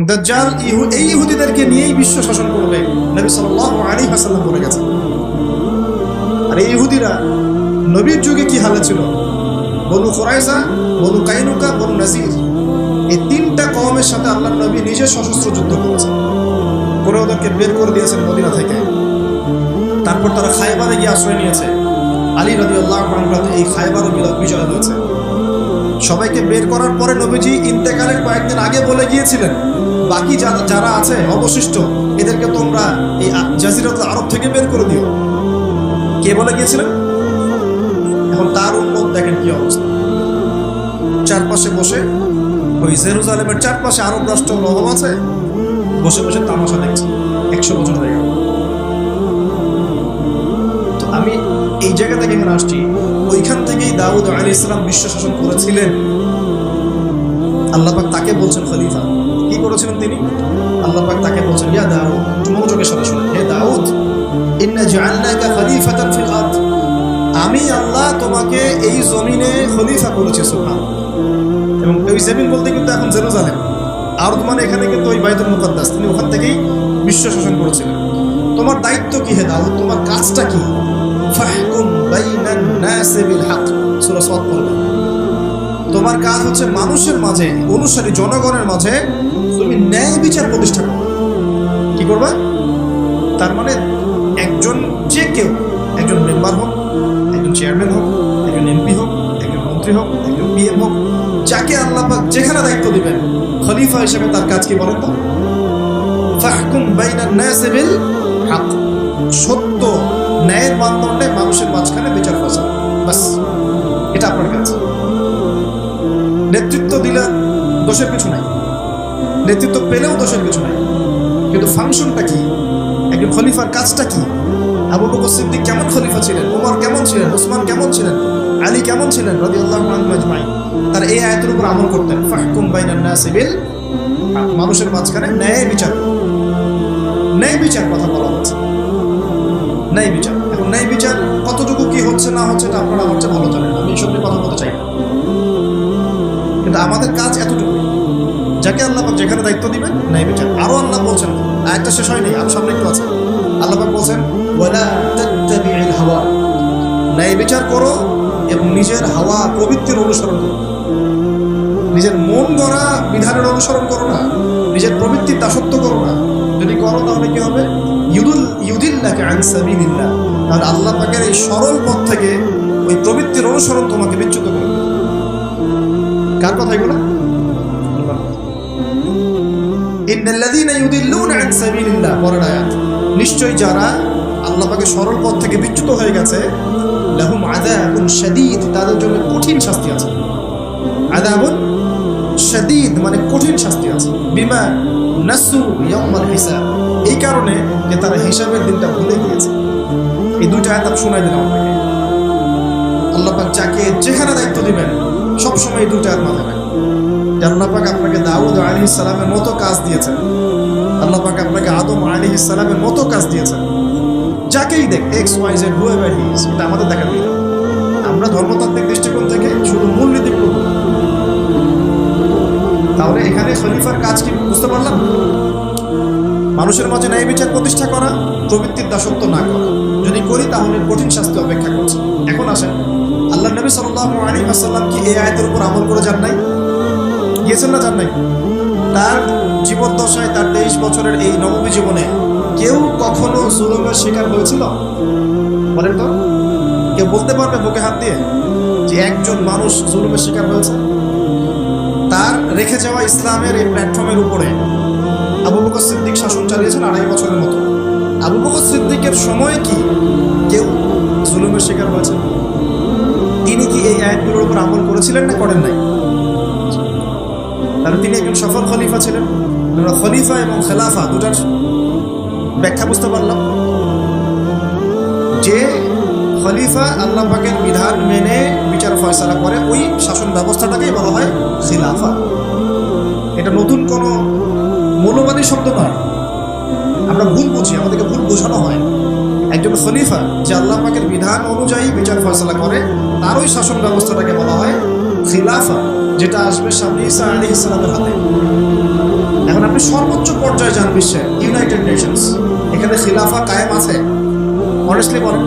দাজ্জাল এই ইহুদিদেরকে নিয়েই বিশ্ব শাসন করবে, নবী সাল্লাল্লাহু আলাইহি ওয়াসাল্লাম বলে গেছেন। আর এই ইহুদিরা নবীর যুগে কি হালে ছিল? বনু কুরাইজা, বনু কাইনুকা, বনু নাজির, এই তিনটা কওমের সাথে আল্লাহর নবী নিজে সশস্ত্র যুদ্ধ করেছেন, করে ওদেরকে বের করে দিয়েছেন মদিনা থেকে। তারপর তারা খায়বারে গিয়ে আশ্রয় নিয়েছে। আলী রাদিয়াল্লাহু আনহু এই খায়বারে বিজয় হয়েছে। সবাইকে বের করার পরে নবীজি ইন্তেকালের কয়েকদিন আগে বলে গিয়েছিলেন, বাকি যারা আছে অবশিষ্ট এদেরকে তোমরা এই জাজিরাতুল আরব থেকে বের করে দিও। কে বলে গিয়েছিলেন? এখন তার উম্মত দেখেন কি অবস্থা। চারপাশে বসে ওই জেরুজালেমের চারপাশে আরব রাষ্ট্র রহম আছে, বসে বসে তামাশা দেখছে। 100 বছর হয়ে গেল। তো আমি এই জায়গা থেকে এখানে আসছি, ওইখান থেকেই দাউদ আলাইহিস সালাম বিশ্ব শাসন করেছিলেন। আল্লাহ পাক তাকে বলছেন খলিফা। কি করেছিলেন তিনি? আল্লাহ পাক তাকে বলছেন, ইয়া দাউদ, একটু মনোযোগের সাথে শুনুন, হে দাউদ, ইন্না জাআলনাকা খলিফাতান ফিল আরদ, আমি আল্লাহ তোমাকে এই জমিনে খলিফা করেছি। সুবহানাল্লাহ। এবং ওই জমিন বলতে কিন্তু এখন জেরুজালেম, আরদ মানে এখানে কিন্তু ওই বাইতুল মুকাদ্দাস। তিনি ওখান থেকেই বিশ্ব শাসন করেছিলেন। তোমার দায়িত্ব কি হে দাউদ? তোমার কাজটা কি? ফাহকুম বাইনান নাসি বিল হক, সূরা সাদ পড়বেন। তোমার কাজ হচ্ছে মানুষের মাঝে, অনুসারী জনগণের মাঝে তুমি ন্যায় বিচার প্রতিষ্ঠা করবে। কি করবে? তার মানে একজন যে কেউ, একজন মেম্বার হোক, একজন চেয়ারম্যান হোক, একজন এমপি হোক, একজন মন্ত্রী হোক, একজন পিএম হোক, যাকে আল্লাহ পাক যেখানে দায়িত্ব দিবেন, খলিফা হিসেবে তার কাজ কি বলেন তো? ফাহকুম বাইনান নাসি বিল হক, সত্য ন্যায়ের মানদণ্ডে মানুষের মাঝখানে বিচার ফয়সালা, বাস, এটা আপনার কাজ। নেতৃত্ব দিলে দোষের কিছু নাই, নেতৃত্ব পেলেও দোষের কিছু নাই, কিন্তু ফাংশনটা কি? একজন খলিফার কাজটা কি? আবু বকর সিদ্দিক কেমন খলিফা ছিলেন? ওমর কেমন ছিলেন? ওসমান কেমন ছিলেন? আলী কেমন ছিলেন রাদিয়াল্লাহু আনহুম আজমাইন? তারা এই আয়াতের উপর আমল করতেন। ফাহকুম বাইনান নাসি বিল হক, মানুষের মাঝখানে ন্যায় বিচার। ন্যায় বিচার কথা বলা হচ্ছে, ন্যায় বিচার। এখন ন্যায় বিচার কতটুকু কি হচ্ছে না হচ্ছে এটা আপনারা আমার চেয়ে ভালো জানেন, আমি এসব নিয়ে কথা বলতে চাই না। কিন্তু আমাদের কাজ এতটুকু, যাকে আল্লাহ পাক যেখানে দায়িত্ব দিবেন ন্যায় বিচার। আরো আল্লাহ বলছেন, আয়াতটা শেষ হয়নি, আর সামনে একটু আছে। আল্লাহ পাক বলছেন, ওয়ালা তাত্তাবিউল হাওয়া, ন্যায় বিচার করো এবং নিজের হাওয়া প্রবৃত্তির অনুসরণ করো। নিজের মন গড়া বিধানের অনুসরণ করো না, নিজের প্রবৃত্তির দাসত্ব করো না। যদি করো তাহলে কি হবে? ইউদিল্লাকা আন সাবিলিল্লাহ, তাহলে আল্লাহ পাকের এই সরল পথ থেকে ওই প্রবৃত্তির অনুসরণ তোমাকে বিচ্যুত করবে। কার কথা এগুলো? ইন্নাল্লাযীনা ইউদিল্লুনা আন সাবিলিল্লাহ, পরের আয়াত, নিশ্চয়ই যারা আল্লাহ পাকের সরল পথ থেকে বিচ্যুত হয়ে গেছে, লাহুম আযাবুন শাদীদ, তাদের জন্য কঠিন শাস্তি আছে। আযাবুন শাদীদ মানে কঠিন শাস্তি আছে। বিমা নাসু ইয়াউমাল হিসাব, এই কারণে যে তারা হিসাবের দিনটা ভুলে গিয়েছে। এই দুইটা আয়াত শোনাই দিলাম আপনাকে। আল্লাহ পাক যাকে যেখানে দায়িত্ব দিবেন সবসময় এই দুইটা আয়াত মাথায় রাখবেন। আল্লাহ পাক আপনাকে দাউদ আলাইহিস সালামের মতো কাজ দিয়েছেন, আল্লাহ পাক আপনাকে আদম আলাইহিস সালামের মতো কাজ দিয়েছেন। যাকেই দেখ, X Y Z whoever he is, এটা আমাদের দেখার বিষয়। আমরা ধর্মতাত্ত্বিক দৃষ্টিকোণ থেকে শুধু মূলনীতি করব। তাহলে এখানে খলিফার কাজ কি বুঝতে পারলাম? মানুষের মাঝে ন্যায় বিচার প্রতিষ্ঠা করা, প্রবৃত্তির দাসত্ব না করা। যদি করি তাহলে কঠিন শাস্তি অপেক্ষা করছে। এখন আসেন, আল্লাহ নবী সাল্লাল্লাহু আলাইহি ওয়াসাল্লাম কি এই আয়াতের উপর আমল করে যান নাই? গিয়েছেন না যান নাই? তার জীবদ্দশায়, তার 23 বছরের এই নববী জীবনে কেউ কখনো জুলুমের শিকার হয়েছিল? বলেন তো, কেউ বলতে পারবে বুকে হাত দিয়ে যে একজন মানুষ জুলুমের শিকার হয়েছে? তার রেখে যাওয়া ইসলামের এই প্ল্যাটফর্মের উপরে আবু বকর সিদ্দিক শাসন চালিয়েছেন 2.5 বছরের মতো। আবু বকর সিদ্দিকের সময় কি কেউ জুলুমের শিকার হয়েছে? তিনি কি এই আয়াতগুলোর উপর আমল করেছিলেন না করেন নাই? তাহলে তিনি একজন সফল খলিফা ছিলেন। আমরা খলিফা এবং খেলাফা দুটার ব্যাখ্যা বুঝতে পারলাম। যে খলিফা আল্লাহ পাকের বিধান মেনে বিচার ফয়সালা করে, ওই শাসন ব্যবস্থাটাকেই বলা হয় খিলাফা। এটা নতুন কোনো মৌলবাদী শব্দ নয়। আমরা ভুল বুঝি, আমাদেরকে ভুল বোঝানো হয়। একজন খলিফা যে আল্লাহ পাকের বিধান অনুযায়ী বিচার ফয়সালা করে, তার ওই শাসন ব্যবস্থাটাকে বলা হয় খিলাফা, যেটা আসবে সামনে ঈসা আলাইহিস সালামের হাতে। এখন আপনি সর্বোচ্চ পর্যায়ে যান বিশ্বে, ইউনাইটেড নেশনস, এখানে খিলাফা কায়েম আছে? অনেস্টলি বলেন।